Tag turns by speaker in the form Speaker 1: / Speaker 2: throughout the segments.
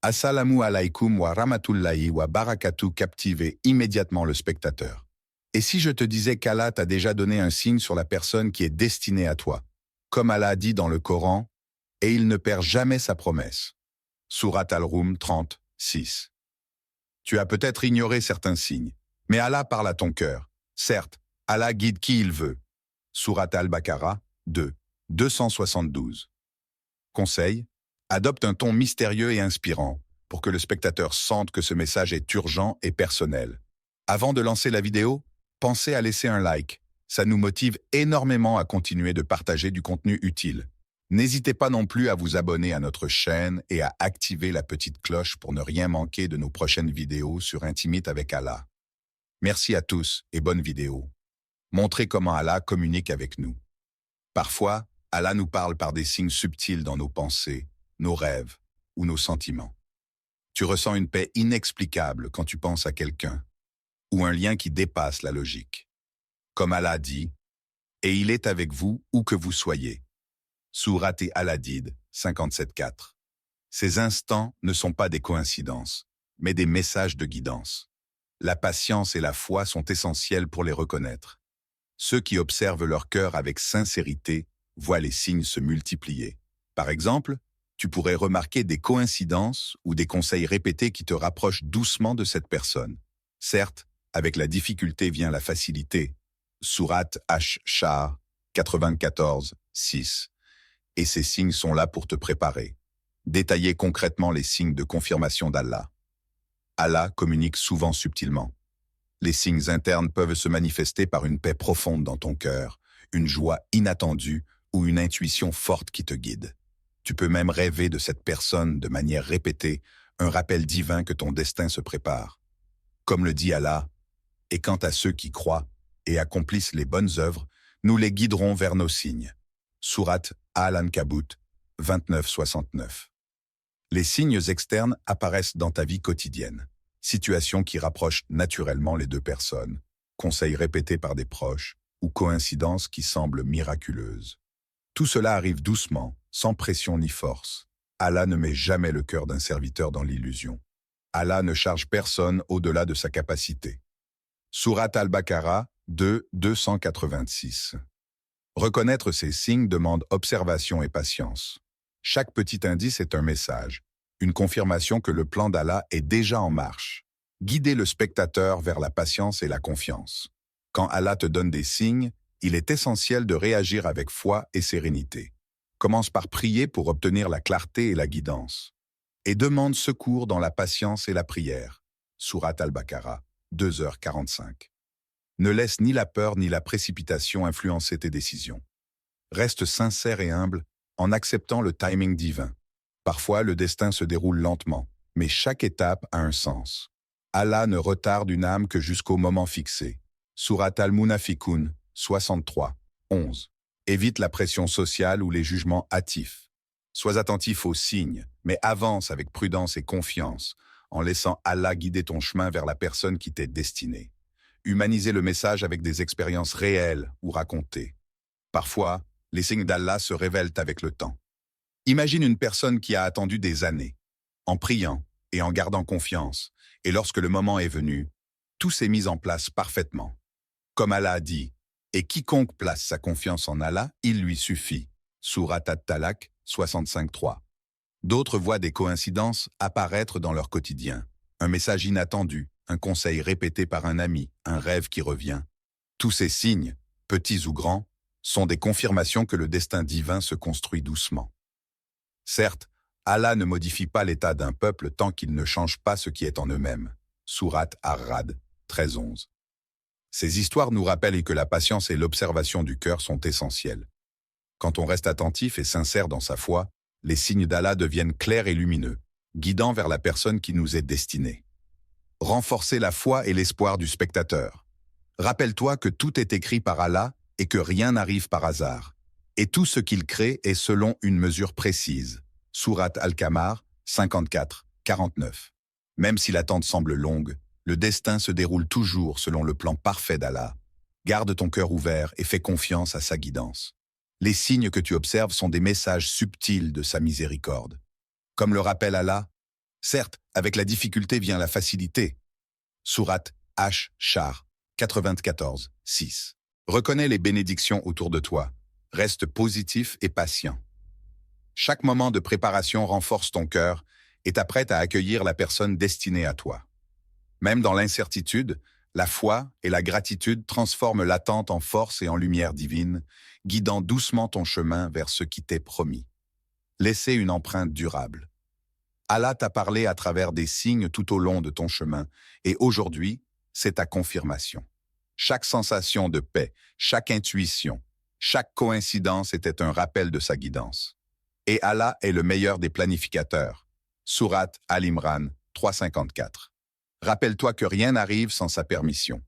Speaker 1: Assalamu alaikum wa rahmatullahi wa barakatuh captivez immédiatement le spectateur. Et si je te disais qu'Allah t'a déjà donné un signe sur la personne qui est destinée à toi, comme Allah dit dans le Coran, et il ne perd jamais sa promesse. Sourate Al-Rum 30, 6. Tu as peut-être ignoré certains signes, mais Allah parle à ton cœur. Certes, Allah guide qui il veut. Sourate Al-Baqarah 2, 272. Conseil, adopte un ton mystérieux et inspirant pour que le spectateur sente que ce message est urgent et personnel. Avant de lancer la vidéo, pensez à laisser un like. Ça nous motive énormément à continuer de partager du contenu utile. N'hésitez pas non plus à vous abonner à notre chaîne et à activer la petite cloche pour ne rien manquer de nos prochaines vidéos sur Intimite avec Allah. Merci à tous et bonne vidéo. Montrez comment Allah communique avec nous. Parfois, Allah nous parle par des signes subtils dans nos pensées, nos rêves ou nos sentiments. Tu ressens une paix inexplicable quand tu penses à quelqu'un, ou un lien qui dépasse la logique. Comme Allah dit, « Et il est avec vous où que vous soyez ». Sourate Al-Hadid 57.4. Ces instants ne sont pas des coïncidences, mais des messages de guidance. La patience et la foi sont essentielles pour les reconnaître. Ceux qui observent leur cœur avec sincérité voient les signes se multiplier. Par exemple, tu pourrais remarquer des coïncidences ou des conseils répétés qui te rapprochent doucement de cette personne. Certes, avec la difficulté vient la facilité. Sourate Ash-Shar 94, 6. Et ces signes sont là pour te préparer. Détaillez concrètement les signes de confirmation d'Allah. Allah communique souvent subtilement. Les signes internes peuvent se manifester par une paix profonde dans ton cœur, une joie inattendue ou une intuition forte qui te guide. Tu peux même rêver de cette personne de manière répétée, un rappel divin que ton destin se prépare. Comme le dit Allah, « Et quant à ceux qui croient et accomplissent les bonnes œuvres, nous les guiderons vers nos signes. » Sourate Al-Ankabut 29-69. Les signes externes apparaissent dans ta vie quotidienne, situation qui rapproche naturellement les deux personnes, conseils répétés par des proches ou coïncidences qui semblent miraculeuses. Tout cela arrive doucement, sans pression ni force. Allah ne met jamais le cœur d'un serviteur dans l'illusion. Allah ne charge personne au-delà de sa capacité. Sourate Al-Baqarah 2, 286. Reconnaître ces signes demande observation et patience. Chaque petit indice est un message, une confirmation que le plan d'Allah est déjà en marche. Guidez le spectateur vers la patience et la confiance. Quand Allah te donne des signes, il est essentiel de réagir avec foi et sérénité. Commence par prier pour obtenir la clarté et la guidance. Et demande secours dans la patience et la prière. Sourate Al-Baqarah 2h45. Ne laisse ni la peur ni la précipitation influencer tes décisions. Reste sincère et humble en acceptant le timing divin. Parfois, le destin se déroule lentement, mais chaque étape a un sens. Allah ne retarde une âme que jusqu'au moment fixé. Sourate Al-Munafiqun 63, 11. Évite la pression sociale ou les jugements hâtifs. Sois attentif aux signes, mais avance avec prudence et confiance, en laissant Allah guider ton chemin vers la personne qui t'est destinée. Humanisez le message avec des expériences réelles ou racontées. Parfois, les signes d'Allah se révèlent avec le temps. Imagine une personne qui a attendu des années, en priant et en gardant confiance, et lorsque le moment est venu, tout s'est mis en place parfaitement. Comme Allah a dit, « Et quiconque place sa confiance en Allah, il lui suffit. » Sourate At-Talaq 65.3. D'autres voient des coïncidences apparaître dans leur quotidien, un message inattendu, un conseil répété par un ami, un rêve qui revient. Tous ces signes, petits ou grands, sont des confirmations que le destin divin se construit doucement. Certes, Allah ne modifie pas l'état d'un peuple tant qu'il ne change pas ce qui est en eux-mêmes. Sourate Ar-Ra'd 13-11. Ces histoires nous rappellent que la patience et l'observation du cœur sont essentielles. Quand on reste attentif et sincère dans sa foi, les signes d'Allah deviennent clairs et lumineux, guidant vers la personne qui nous est destinée. Renforcer la foi et l'espoir du spectateur. Rappelle-toi que tout est écrit par Allah et que rien n'arrive par hasard. Et tout ce qu'il crée est selon une mesure précise. Sourate Al-Qamar 54, 49. Même si l'attente semble longue, le destin se déroule toujours selon le plan parfait d'Allah. Garde ton cœur ouvert et fais confiance à sa guidance. Les signes que tu observes sont des messages subtils de sa miséricorde. Comme le rappelle Allah, Certes, avec la difficulté vient la facilité. Sourate H-Char 94, 6. Reconnais les bénédictions autour de toi. Reste positif et patient. Chaque moment de préparation renforce ton cœur et t'apprête à accueillir la personne destinée à toi. Même dans l'incertitude, la foi et la gratitude transforment l'attente en force et en lumière divine, guidant doucement ton chemin vers ce qui t'est promis. Laissez une empreinte durable. Allah t'a parlé à travers des signes tout au long de ton chemin, et aujourd'hui, c'est ta confirmation. Chaque sensation de paix, chaque intuition, chaque coïncidence était un rappel de sa guidance. Et Allah est le meilleur des planificateurs. Sourate Al-Imran 354. Rappelle-toi que rien n'arrive sans sa permission.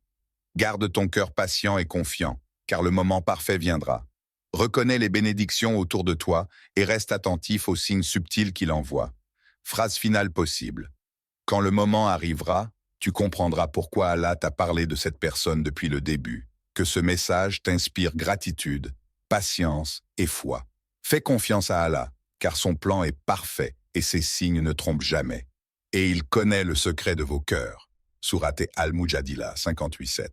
Speaker 1: Garde ton cœur patient et confiant, car le moment parfait viendra. Reconnais les bénédictions autour de toi et reste attentif aux signes subtils qu'il envoie. Phrase finale possible. Quand le moment arrivera, tu comprendras pourquoi Allah t'a parlé de cette personne depuis le début, que ce message t'inspire gratitude, patience et foi. Fais confiance à Allah, car son plan est parfait et ses signes ne trompent jamais. Et il connaît le secret de vos cœurs. Sourate Al-Mujadila 58.7.